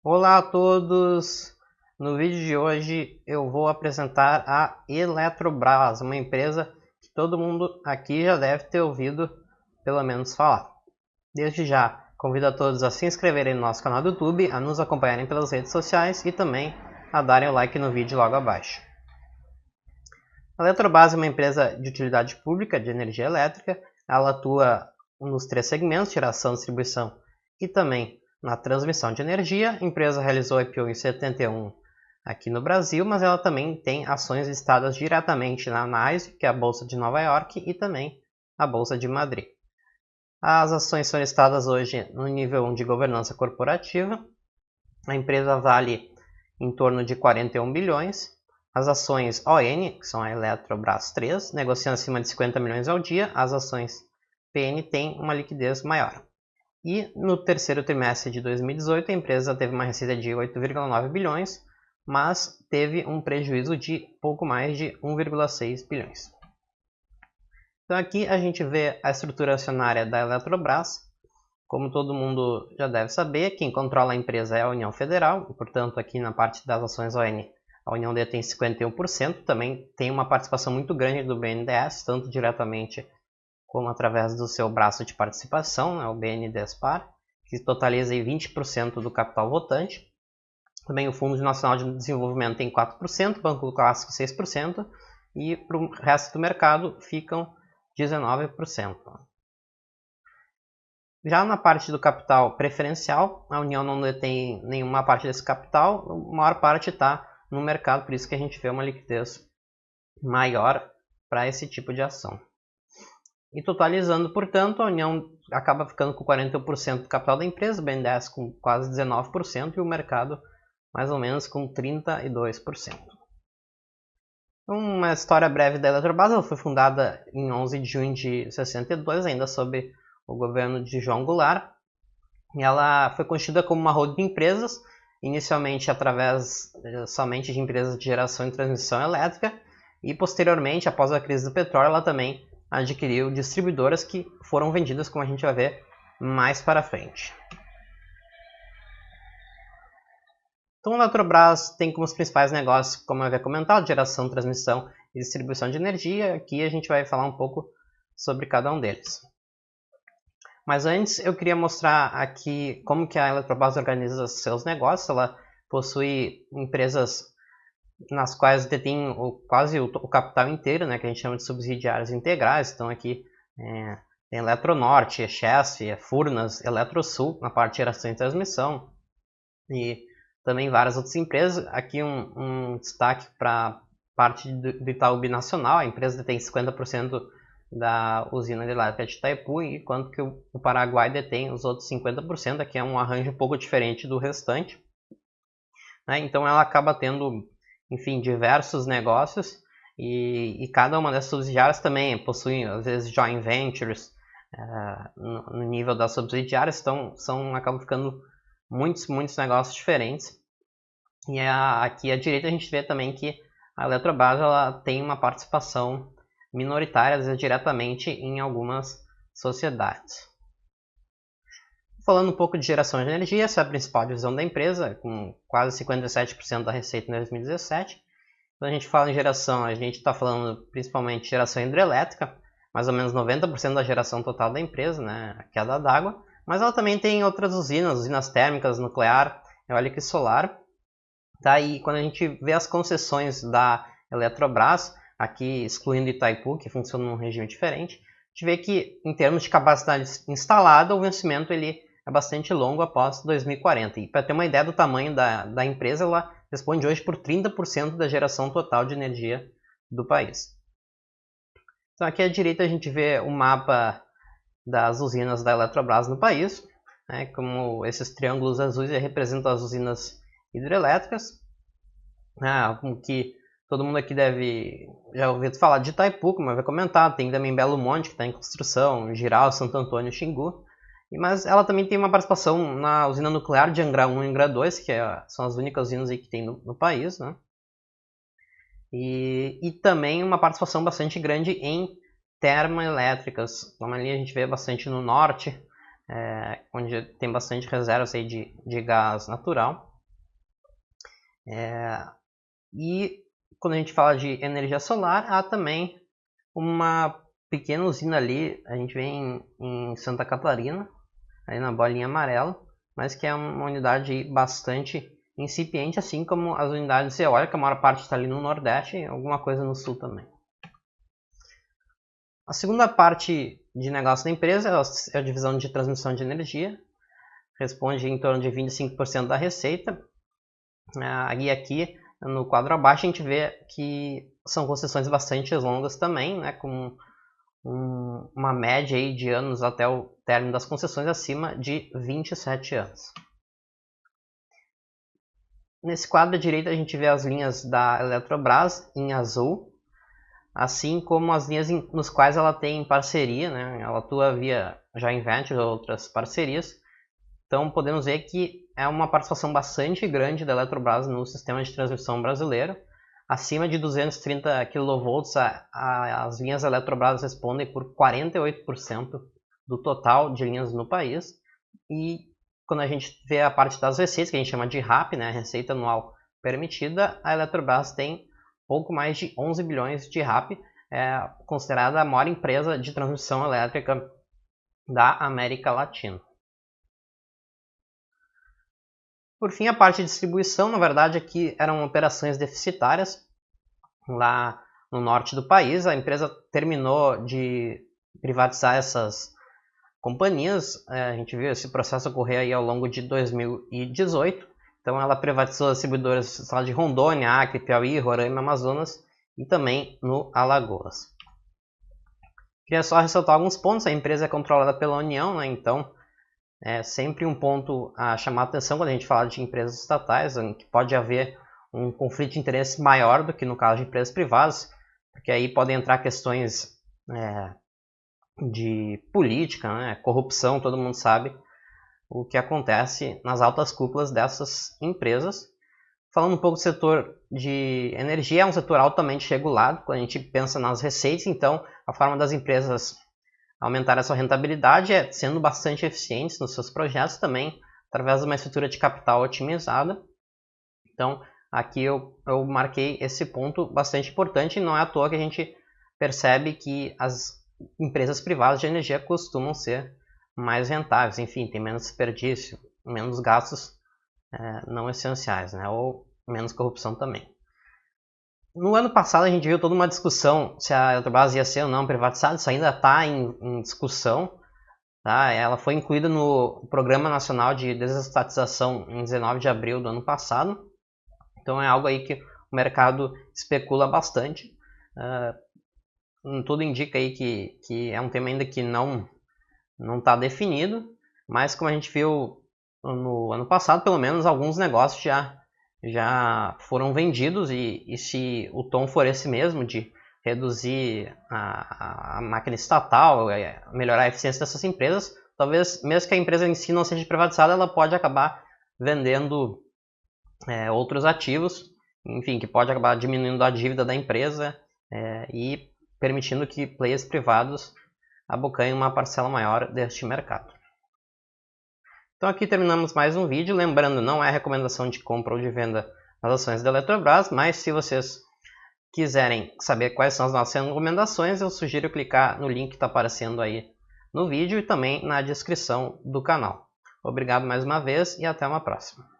Olá a todos! No vídeo de hoje eu vou apresentar a Eletrobras, uma empresa que todo mundo aqui já deve ter ouvido pelo menos falar. Desde já, convido a todos a se inscreverem no nosso canal do YouTube, a nos acompanharem pelas redes sociais e também a darem o like no vídeo logo abaixo. A Eletrobras é uma empresa de utilidade pública de energia elétrica. Ela atua nos três segmentos: geração, distribuição e também na transmissão de energia. A empresa realizou IPO em 71 aqui no Brasil, mas ela também tem ações listadas diretamente na NYSE, que é a Bolsa de Nova York, e também a Bolsa de Madrid. As ações são listadas hoje no nível 1 de governança corporativa. A empresa vale em torno de 41 bilhões. As ações ON, que são a Eletrobras 3, negociam acima de 50 milhões ao dia. As ações PN têm uma liquidez maior. E no terceiro trimestre de 2018, a empresa teve uma receita de 8,9 bilhões, mas teve um prejuízo de pouco mais de 1,6 bilhões. Então aqui a gente vê a estrutura acionária da Eletrobras. Como todo mundo já deve saber, quem controla a empresa é a União Federal, e, portanto aqui na parte das ações ON, a União detém 51%, também tem uma participação muito grande do BNDES, tanto diretamente como através do seu braço de participação, o BNDESPAR, que totaliza 20% do capital votante. Também o Fundo Nacional de Desenvolvimento tem 4%, Banco Clássico 6%, e para o resto do mercado ficam 19%. Já na parte do capital preferencial, a União não detém nenhuma parte desse capital, a maior parte está no mercado, por isso que a gente vê uma liquidez maior para esse tipo de ação. E totalizando, portanto, a União acaba ficando com 41% do capital da empresa, o BNDES com quase 19% e o mercado mais ou menos com 32%. Uma história breve da Eletrobras: ela foi fundada em 11 de junho de 62, ainda sob o governo de João Goulart. E ela foi constituída como uma holding de empresas, inicialmente através somente de empresas de geração e transmissão elétrica, e posteriormente, após a crise do petróleo, ela também adquiriu distribuidoras que foram vendidas, como a gente vai ver mais para frente. Então a Eletrobras tem como os principais negócios, como eu havia comentado, geração, transmissão e distribuição de energia. Aqui a gente vai falar um pouco sobre cada um deles. Mas antes eu queria mostrar aqui como que a Eletrobras organiza seus negócios. Ela possui empresas nas quais detém quase o capital inteiro, né, que a gente chama de subsidiárias integrais. Então aqui tem Eletronorte, Chesf, Furnas, Eletrosul na parte de geração e transmissão, e também várias outras empresas. Aqui um destaque para a parte do Itaú Binacional. A empresa detém 50% da usina elétrica de Itaipu, enquanto que o Paraguai detém os outros 50%. Aqui é um arranjo um pouco diferente do restante, né? Então ela acaba tendo, enfim, diversos negócios, e cada uma dessas subsidiárias também possui, às vezes, joint ventures no nível das subsidiárias. Então acabam ficando muitos negócios diferentes. E aqui à direita a gente vê também que a Eletrobras ela tem uma participação minoritária, às vezes diretamente, em algumas sociedades. Falando um pouco de geração de energia, essa é a principal divisão da empresa, com quase 57% da receita em 2017. Quando a gente fala em geração, a gente está falando principalmente de geração hidrelétrica, mais ou menos 90% da geração total da empresa, né, a queda d'água. Mas ela também tem outras usinas térmicas, nuclear, eólica e solar. Tá? E quando a gente vê as concessões da Eletrobras, aqui excluindo Itaipu, que funciona num regime diferente, a gente vê que, em termos de capacidade instalada, o vencimento ele é bastante longo após 2040. E para ter uma ideia do tamanho da empresa, ela responde hoje por 30% da geração total de energia do país. Então aqui à direita a gente vê o mapa das usinas da Eletrobras no país, né, como esses triângulos azuis representam as usinas hidrelétricas, como que todo mundo aqui deve já ouvir falar de Itaipu, como eu havia comentado. Tem também Belo Monte, que está em construção, Jirau, Santo Antônio, Xingu. Mas ela também tem uma participação na usina nuclear de Angra 1 e Angra 2, que são as únicas usinas aí que tem no país, né? E também uma participação bastante grande em termoelétricas. Como ali a gente vê bastante no norte, onde tem bastante reservas aí de gás natural. E quando a gente fala de energia solar, há também uma pequena usina ali, a gente vê em Santa Catarina, aí na bolinha amarela, mas que é uma unidade bastante incipiente, assim como as unidades eólicas, a maior parte está ali no Nordeste e alguma coisa no Sul também. A segunda parte de negócio da empresa é a divisão de transmissão de energia, responde em torno de 25% da receita. E aqui no quadro abaixo a gente vê que são concessões bastante longas também, né, com uma média aí de anos até o término das concessões acima de 27 anos. Nesse quadro à direita a gente vê as linhas da Eletrobras em azul, assim como as linhas nos quais ela tem parceria, né? Ela atua via joint venture ou outras parcerias. Então podemos ver que é uma participação bastante grande da Eletrobras no sistema de transmissão brasileiro. Acima de 230 kV, as linhas Eletrobras respondem por 48% do total de linhas no país. E quando a gente vê a parte das receitas, que a gente chama de RAP, né, Receita Anual Permitida, a Eletrobras tem pouco mais de 11 bilhões de RAP, considerada a maior empresa de transmissão elétrica da América Latina. Por fim, a parte de distribuição, na verdade, aqui eram operações deficitárias lá no norte do país. A empresa terminou de privatizar essas companhias. A gente viu esse processo ocorrer aí ao longo de 2018. Então ela privatizou as distribuidoras de Rondônia, Acre, Piauí, Roraima, Amazonas e também no Alagoas. Queria só ressaltar alguns pontos. A empresa é controlada pela União, né? Então é sempre um ponto a chamar a atenção quando a gente fala de empresas estatais, em que pode haver um conflito de interesse maior do que no caso de empresas privadas, porque aí podem entrar questões de política, né? Corrupção, todo mundo sabe o que acontece nas altas cúpulas dessas empresas. Falando um pouco do setor de energia, é um setor altamente regulado, quando a gente pensa nas receitas, então a forma das empresas aumentar a sua rentabilidade é sendo bastante eficientes nos seus projetos também, através de uma estrutura de capital otimizada. Então aqui eu marquei esse ponto bastante importante, e não é à toa que a gente percebe que as empresas privadas de energia costumam ser mais rentáveis, enfim, tem menos desperdício, menos gastos não essenciais, né? Ou menos corrupção também. No ano passado a gente viu toda uma discussão se a Eletrobras ia ser ou não privatizada, isso ainda está em discussão. Tá? Ela foi incluída no Programa Nacional de Desestatização em 19 de abril do ano passado, então é algo aí que o mercado especula bastante. Tudo indica aí que é um tema ainda que não está definido, mas como a gente viu no ano passado, pelo menos alguns negócios já foram vendidos, e se o tom for esse mesmo, de reduzir a máquina estatal, melhorar a eficiência dessas empresas, talvez, mesmo que a empresa em si não seja privatizada, ela pode acabar vendendo outros ativos, enfim, que pode acabar diminuindo a dívida da empresa e permitindo que players privados abocanhem uma parcela maior deste mercado. Então aqui terminamos mais um vídeo. Lembrando, não é recomendação de compra ou de venda das ações da Eletrobras, mas se vocês quiserem saber quais são as nossas recomendações, eu sugiro clicar no link que está aparecendo aí no vídeo e também na descrição do canal. Obrigado mais uma vez e até uma próxima.